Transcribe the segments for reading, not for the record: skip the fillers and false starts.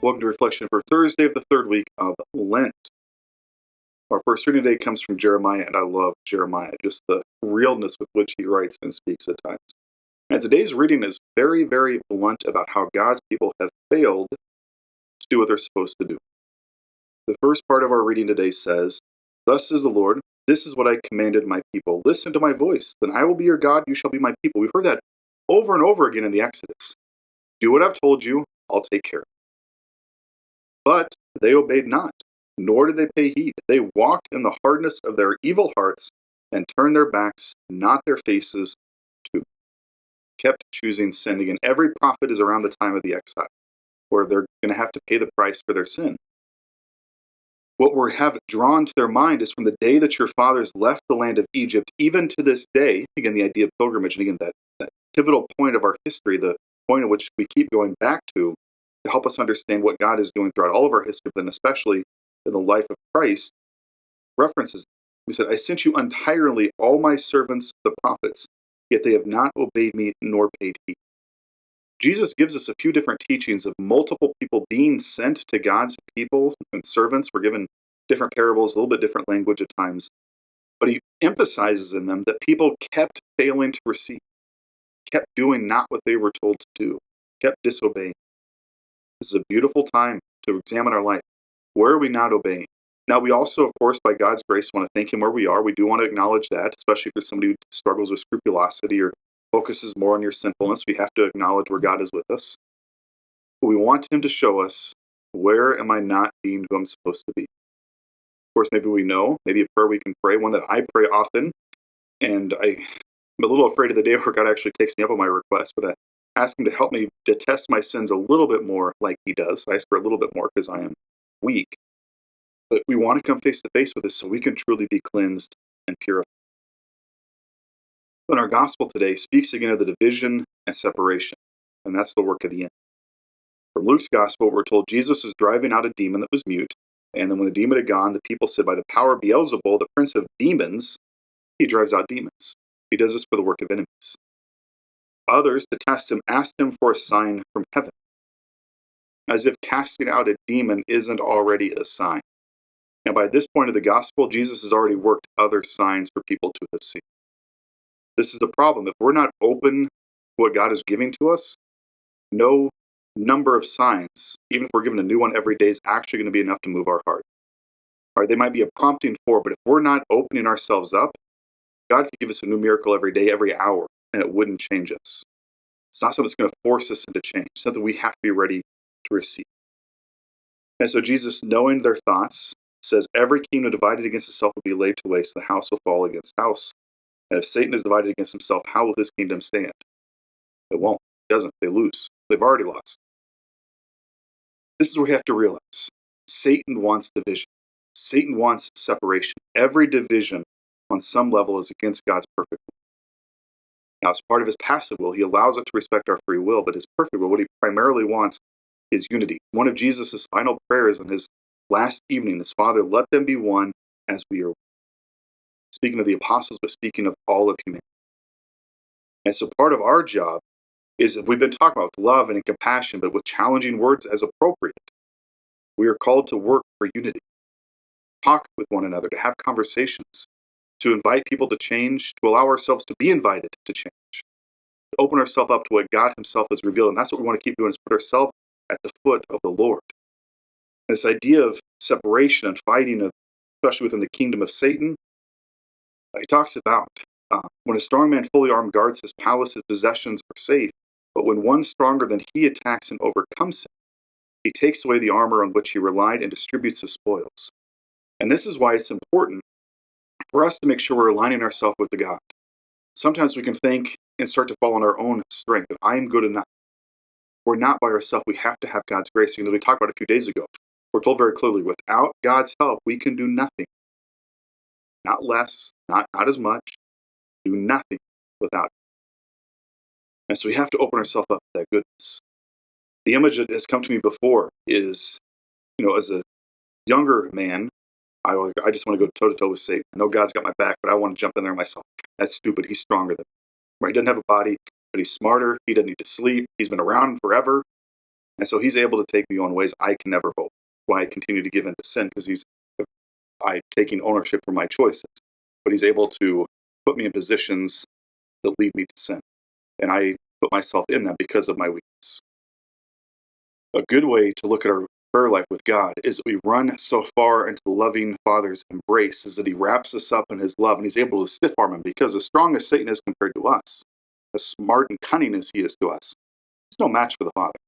Welcome to Reflection for Thursday of the third week of Lent. Our first reading today comes from Jeremiah, and I love Jeremiah, just the realness with which he writes and speaks at times. And today's reading is very, very blunt about how God's people have failed to do what they're supposed to do. The first part of our reading today says, "Thus says the Lord, this is what I commanded my people. Listen to my voice, then I will be your God, you shall be my people." We've heard that over and over again in the Exodus. Do what I've told you, I'll take care of it. But they obeyed not, nor did they pay heed. They walked in the hardness of their evil hearts and turned their backs, not their faces, to me. Kept choosing sin. Again, every prophet is around the time of the exile, where they're going to have to pay the price for their sin. What we have drawn to their mind is from the day that your fathers left the land of Egypt, even to this day, again, the idea of pilgrimage, and again, that pivotal point of our history, the point at which we keep going back to help us understand what God is doing throughout all of our history, but then especially in the life of Christ, references. He said, "I sent you entirely all my servants, the prophets, yet they have not obeyed me nor paid heed." Jesus gives us a few different teachings of multiple people being sent to God's people and servants. We're given different parables, a little bit different language at times, but he emphasizes in them that people kept failing to receive, kept doing not what they were told to do, kept disobeying. This is a beautiful time to examine our life. Where are we not obeying? Now, we also, of course, by God's grace, want to thank Him where we are. We do want to acknowledge that, especially for somebody who struggles with scrupulosity or focuses more on your sinfulness. We have to acknowledge where God is with us. But we want Him to show us, where am I not being who I'm supposed to be? Of course, maybe we know, maybe a prayer we can pray, one that I pray often, and I'm a little afraid of the day where God actually takes me up on my request, but I ask Him to help me detest my sins a little bit more like He does. I ask for a little bit more because I am weak. But we want to come face to face with this so we can truly be cleansed and purified. And our gospel today speaks again of the division and separation, and that's the work of the end. From Luke's gospel, we're told Jesus is driving out a demon that was mute, and then when the demon had gone, the people said, "By the power of Beelzebul, the prince of demons, he drives out demons." He does this for the work of enemies. Others, to test him, asked him for a sign from heaven, as if casting out a demon isn't already a sign. Now, by this point of the gospel, Jesus has already worked other signs for people to have seen. This is the problem. If we're not open to what God is giving to us, no number of signs, even if we're given a new one every day, is actually going to be enough to move our heart. All right, they might be a prompting for, but if we're not opening ourselves up, God could give us a new miracle every day, every hour, and it wouldn't change us. It's not something that's going to force us into change. It's something we have to be ready to receive. And so Jesus, knowing their thoughts, says, "Every kingdom divided against itself will be laid to waste. The house will fall against house. And if Satan is divided against himself, how will his kingdom stand?" It won't. It doesn't. They lose. They've already lost. This is what we have to realize. Satan wants division. Satan wants separation. Every division on some level is against God's perfect will. Now, as part of his passive will, he allows it to respect our free will, but his perfect will, what he primarily wants is unity. One of Jesus' final prayers in his last evening is, "Father, let them be one as we are one." Speaking of the apostles, but speaking of all of humanity. And so part of our job is, if we've been talking about with love and compassion, but with challenging words as appropriate, we are called to work for unity, talk with one another, to have conversations, to invite people to change, to allow ourselves to be invited to change, to open ourselves up to what God himself has revealed. And that's what we want to keep doing, is put ourselves at the foot of the Lord. And this idea of separation and fighting, especially within the kingdom of Satan, he talks about when a strong man fully armed guards his palace, his possessions are safe. But when one stronger than he attacks and overcomes him, he takes away the armor on which he relied and distributes his spoils. And this is why it's important for us to make sure we're aligning ourselves with the God. Sometimes we can think and start to fall on our own strength, that I am good enough. We're not by ourselves. We have to have God's grace. You know, we talked about a few days ago. We're told very clearly, without God's help, we can do nothing. Not less, not as much. Do nothing without it. And so we have to open ourselves up to that goodness. The image that has come to me before is, as a younger man, I just want to go toe-to-toe with Satan. I know God's got my back, but I want to jump in there myself. That's stupid. He's stronger than me. Right? He doesn't have a body, but he's smarter. He doesn't need to sleep. He's been around forever. And so he's able to take me on ways I can never hope. Why I continue to give in to sin, because I taking ownership for my choices. But he's able to put me in positions that lead me to sin. And I put myself in them because of my weakness. A good way to look at our prayer life with God is that we run so far into the loving Father's embrace is that he wraps us up in his love and he's able to stiff arm him, because as strong as Satan is compared to us, as smart and cunning as he is to us, he's no match for the Father.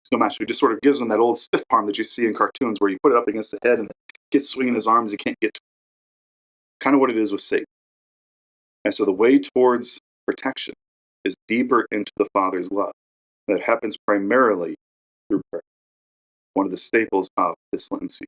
He's no match. He just sort of gives him that old stiff arm that you see in cartoons where you put it up against the head and it gets swinging his arms, he can't get to it. Kind of what it is with Satan. And so the way towards protection is deeper into the Father's love. That happens primarily through prayer. One of the staples of this Lenten season.